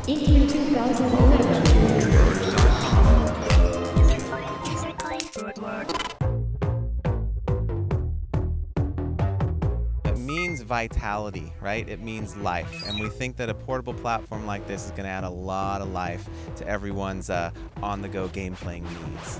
E3 2011. It means vitality, right? It means life. And we think that a portable platform like this is going to add a lot of life to everyone's on-the-go game playing needs.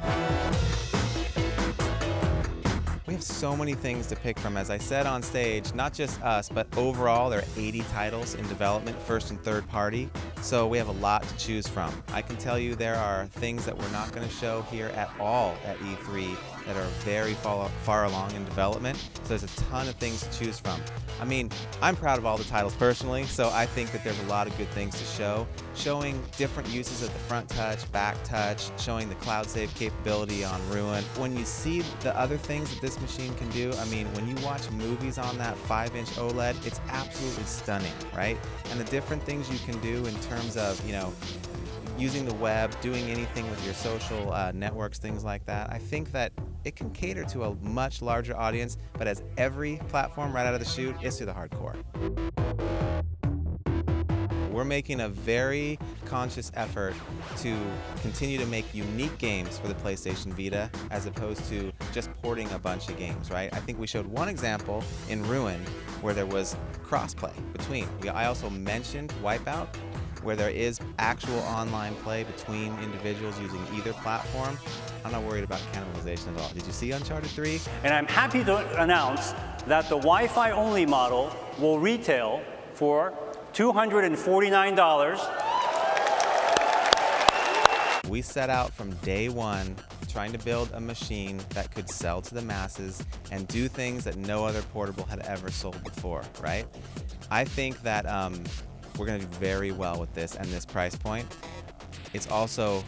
We have so many things to pick from. As I said on stage, not just us, but overall there are 80 titles in development, first and third party. So we have a lot to choose from. I can tell you there are things that we're not going to show here at all at E3 that are very far along in development. So there's a ton of things to choose from. I mean, I'm proud of all the titles personally, so I think that there's a lot of good things to show. Showing different uses of the front touch, back touch, showing the cloud save capability on Ruin. When you see the other things that this machine can do, I mean, when you watch movies on that 5-inch OLED, it's absolutely stunning, right? And the different things you can do in terms of, you know, using the web, doing anything with your social networks, things like that. I think that it can cater to a much larger audience, but as every platform right out of the chute, it's to the hardcore. We're making a very conscious effort to continue to make unique games for the PlayStation Vita as opposed to just porting a bunch of games, right? I think we showed one example in Ruin where there was crossplay between. I also mentioned Wipeout, where there is actual online play between individuals using either platform. I'm not worried about cannibalization at all. Did you see Uncharted 3? And I'm happy to announce that the Wi-Fi only model will retail for $249. We set out from day one trying to build a machine that could sell to the masses and do things that no other portable had ever sold before, right? I think that we're going to do very well with this and this price point. It's also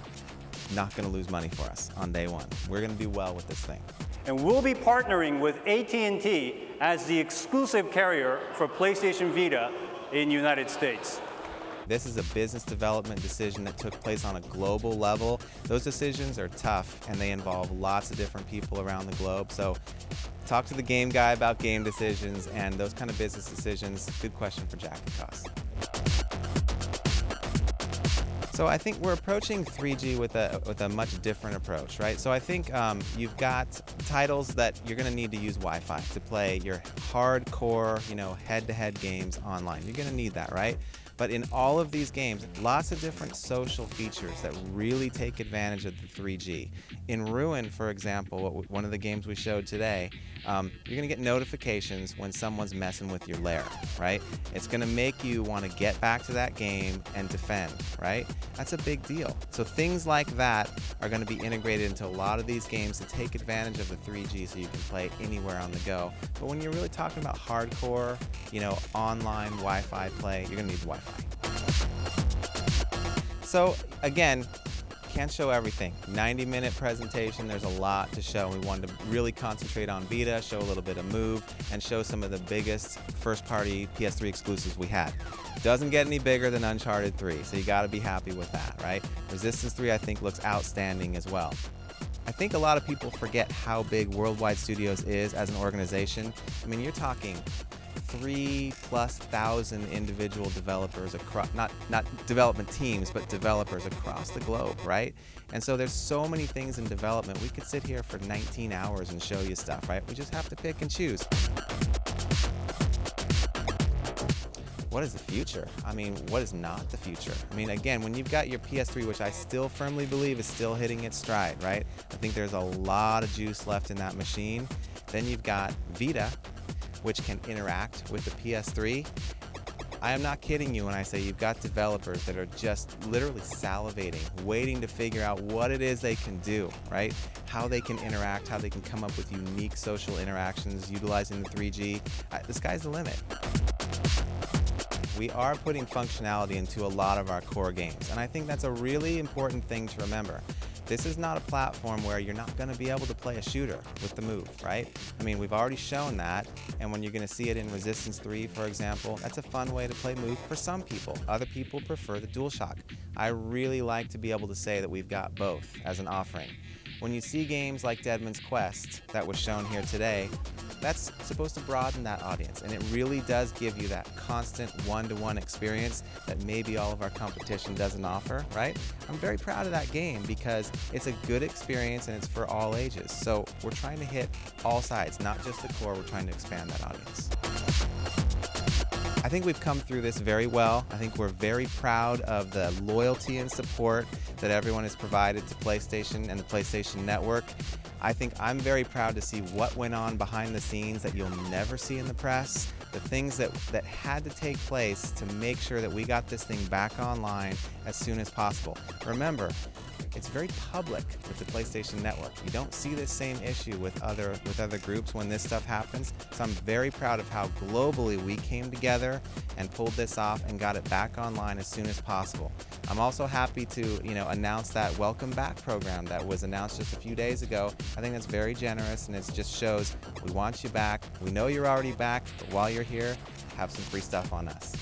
not going to lose money for us on day one. We're going to do well with this thing. And we'll be partnering with AT&T as the exclusive carrier for PlayStation Vita in the United States. This is a business development decision that took place on a global level. Those decisions are tough and they involve lots of different people around the globe. So talk to the game guy about game decisions and those kind of business decisions. Good question for Jack and Koss. So I think we're approaching 3G with a much different approach, right? So I think you've got titles that you're going to need to use Wi-Fi to play your hardcore, you know, head-to-head games online. You're going to need that, right? But in all of these games, lots of different social features that really take advantage of the 3G. In Ruin, for example, one of the games we showed today, you're going to get notifications when someone's messing with your lair, right? It's going to make you want to get back to that game and defend, right? That's a big deal. So things like that are going to be integrated into a lot of these games to take advantage of the 3G so you can play anywhere on the go. But when you're really talking about hardcore, you know, online Wi-Fi play, you're going to need Wi-Fi. So again, can't show everything. 90-minute presentation, there's a lot to show. We wanted to really concentrate on Vita, show a little bit of Move, and show some of the biggest first-party PS3 exclusives we had. Doesn't get any bigger than Uncharted 3, so you gotta be happy with that, right? Resistance 3, I think, looks outstanding as well. I think a lot of people forget how big Worldwide Studios is as an organization. I mean, you're talking 3,000+ individual developers across, not development teams, but developers across the globe, right? And so there's so many things in development. We could sit here for 19 hours and show you stuff, right? We just have to pick and choose. What is the future? I mean, what is not the future? I mean, again, when you've got your PS3, which I still firmly believe is still hitting its stride, right? I think there's a lot of juice left in that machine. Then you've got Vita, which can interact with the PS3. I am not kidding you when I say you've got developers that are just literally salivating, waiting to figure out what it is they can do, right? How they can interact, how they can come up with unique social interactions utilizing the 3G. The sky's the limit. We are putting functionality into a lot of our core games, and I think that's a really important thing to remember. This is not a platform where you're not going to be able to play a shooter with the Move, right? I mean, we've already shown that, and when you're going to see it in Resistance 3, for example, that's a fun way to play Move for some people. Other people prefer the DualShock. I really like to be able to say that we've got both as an offering. When you see games like Deadman's Quest that was shown here today, that's supposed to broaden that audience, and it really does give you that constant one-to-one experience that maybe all of our competition doesn't offer, right? I'm very proud of that game because it's a good experience and it's for all ages. So we're trying to hit all sides, not just the core, we're trying to expand that audience. I think we've come through this very well. I think we're very proud of the loyalty and support that everyone has provided to PlayStation and the PlayStation Network. I think I'm very proud to see what went on behind the scenes that you'll never see in the press, the things that had to take place to make sure that we got this thing back online as soon as possible. Remember, it's very public with the PlayStation Network. You don't see this same issue with other groups when this stuff happens. So I'm very proud of how globally we came together and pulled this off and got it back online as soon as possible. I'm also happy to, announce that welcome back program that was announced just a few days ago. I think that's very generous, and it just shows we want you back. We know you're already back, but while you're here, have some free stuff on us.